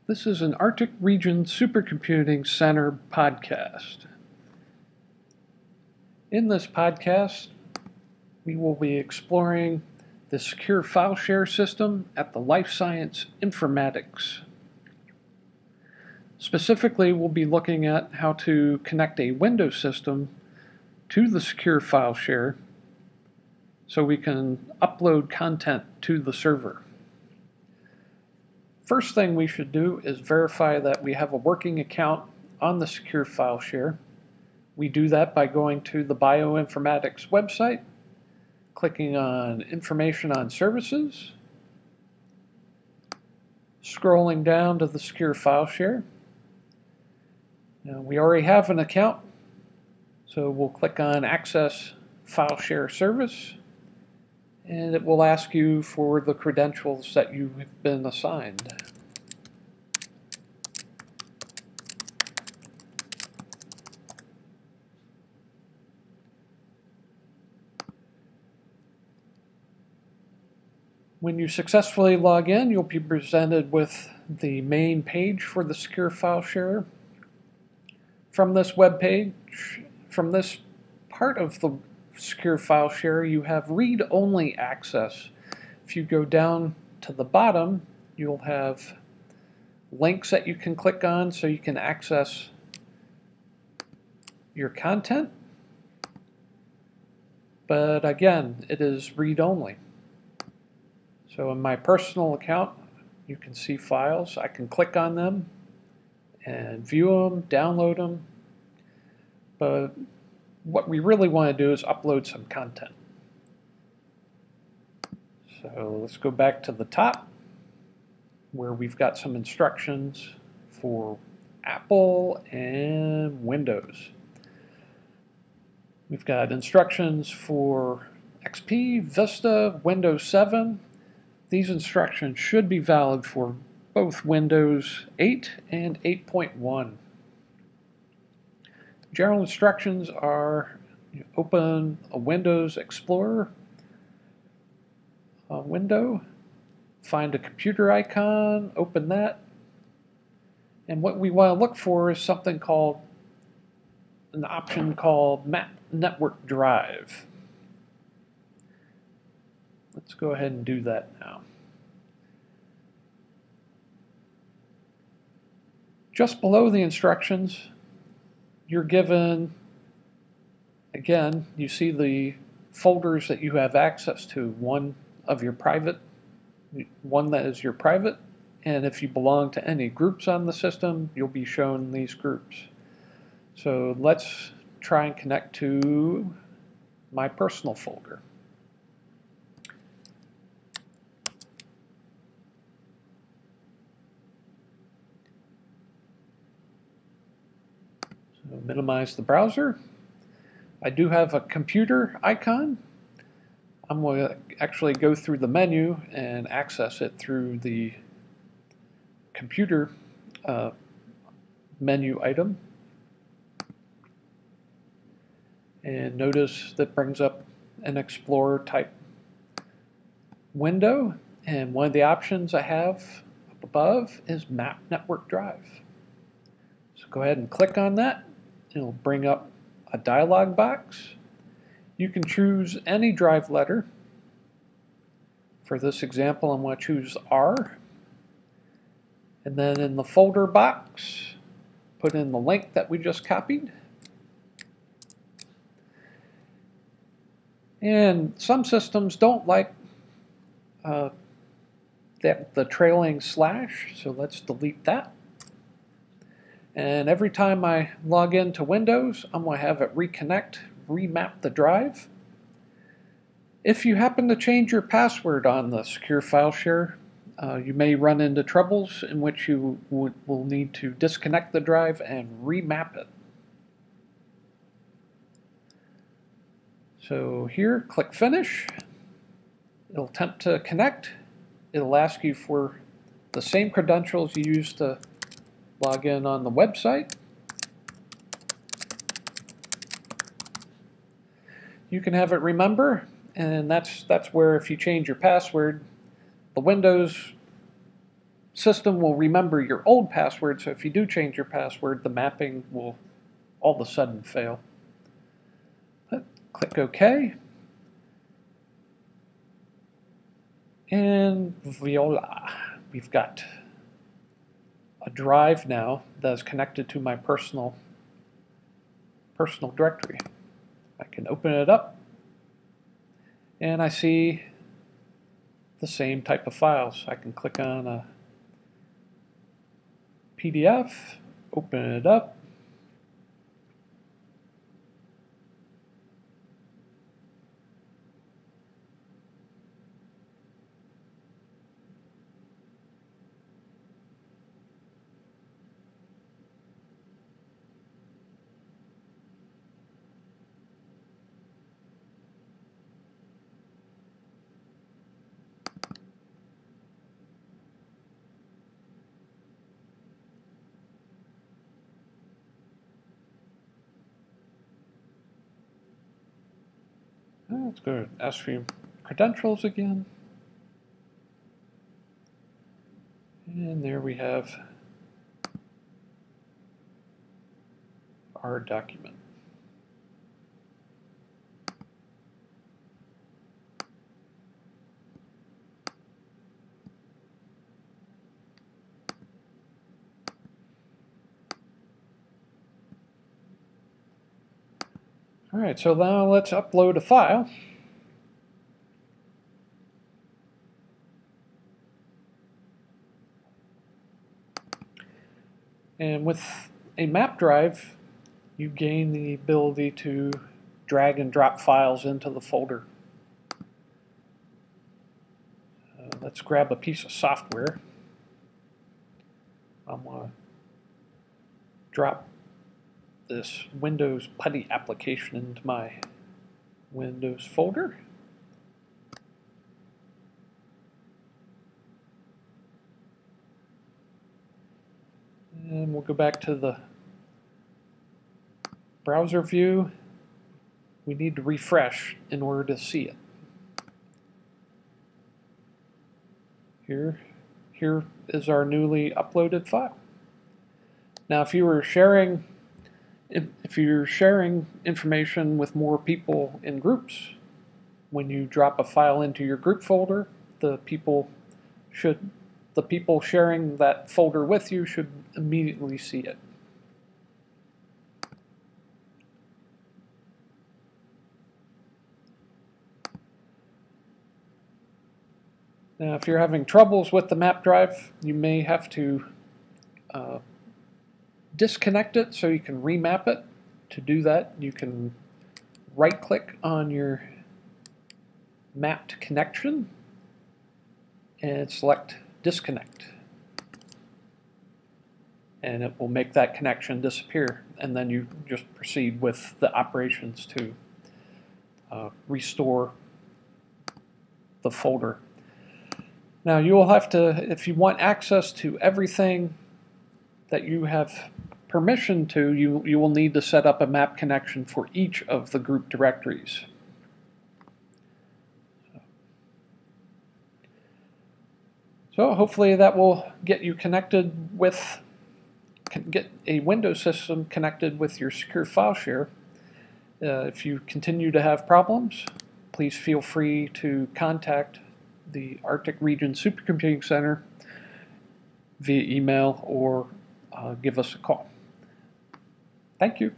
This is an Arctic Region Supercomputing Center podcast. In this podcast, we will be exploring the secure file share system at the Life Science Informatics. Specifically, we'll be looking at how to connect a Windows system to the secure file share so we can upload content to the server. First thing we should do is verify that we have a working account on the secure file share. We do that by going to the Bioinformatics website, clicking on Information on Services, scrolling down to the secure file share. Now, we already have an account, so we'll click on Access File Share Service, and it will ask you for the credentials that you've been assigned. When you successfully log in, you'll be presented with the main page for the secure file share. From this web page, from this part of the secure file share, you have read-only access. If you go down to the bottom, you'll have links that you can click on so you can access your content. But again, it is read-only. So in my personal account, you can see files. I can click on them and view them, download them. But what we really want to do is upload some content. So let's go back to the top where we've got some instructions for Apple and Windows. We've got instructions for XP, Vista, Windows 7. These instructions should be valid for both Windows 8 and 8.1. General instructions are open a Windows Explorer window, find a computer icon, open that, and what we want to look for is something called an option called Map Network Drive. Let's go ahead and do that now. Just below the instructions, you're given, again, you see the folders that you have access to. One that is your private, and if you belong to any groups on the system, you'll be shown these groups. So let's try and connect to my personal folder. So minimize the browser. I do have a computer icon. I'm going to actually go through the menu and access it through the computer menu item. And notice that brings up an Explorer type window. And one of the options I have up above is Map Network Drive. So go ahead and click on that. It'll bring up a dialog box. You can choose any drive letter. For this example, I'm going to choose R. And then in the folder box, put in the link that we just copied. And some systems don't like the trailing slash, so let's delete that. And every time I log into Windows, I'm going to have it reconnect, remap the drive. If you happen to change your password on the secure file share, you may run into troubles in which you will need to disconnect the drive and remap it. So here, click Finish. It'll attempt to connect. It'll ask you for the same credentials you used to log in on the website. You can have it remember, and that's where if you change your password, the Windows system will remember your old password, so if you do change your password, the mapping will all of a sudden fail. But click OK. And voila, we've got a drive now that is connected to my personal directory. I can open it up, and I see the same type of files. I can click on a PDF, open it up, let's go to ask for your credentials again. And there we have our document. All right, so now let's upload a file. And with a map drive, you gain the ability to drag and drop files into the folder. Let's grab a piece of software. I'm going to drop this Windows PuTTY application into my Windows folder. And we'll go back to the browser view. We need to refresh in order to see it. Here is our newly uploaded file. Now, if you're sharing information with more people in groups, when you drop a file into your group folder, the people sharing that folder with you should immediately see it. Now, if you're having troubles with the map drive, you may have to disconnect it so you can remap it. To do that, you can right-click on your mapped connection and select disconnect. And it will make that connection disappear. And then you just proceed with the operations to restore the folder. Now you will have to, if you want access to everything that you have permission to, you will need to set up a map connection for each of the group directories. So hopefully that will get you connected with, get a Windows system connected with your secure file share. If you continue to have problems, please feel free to contact the Arctic Region Supercomputing Center via email or give us a call. Thank you.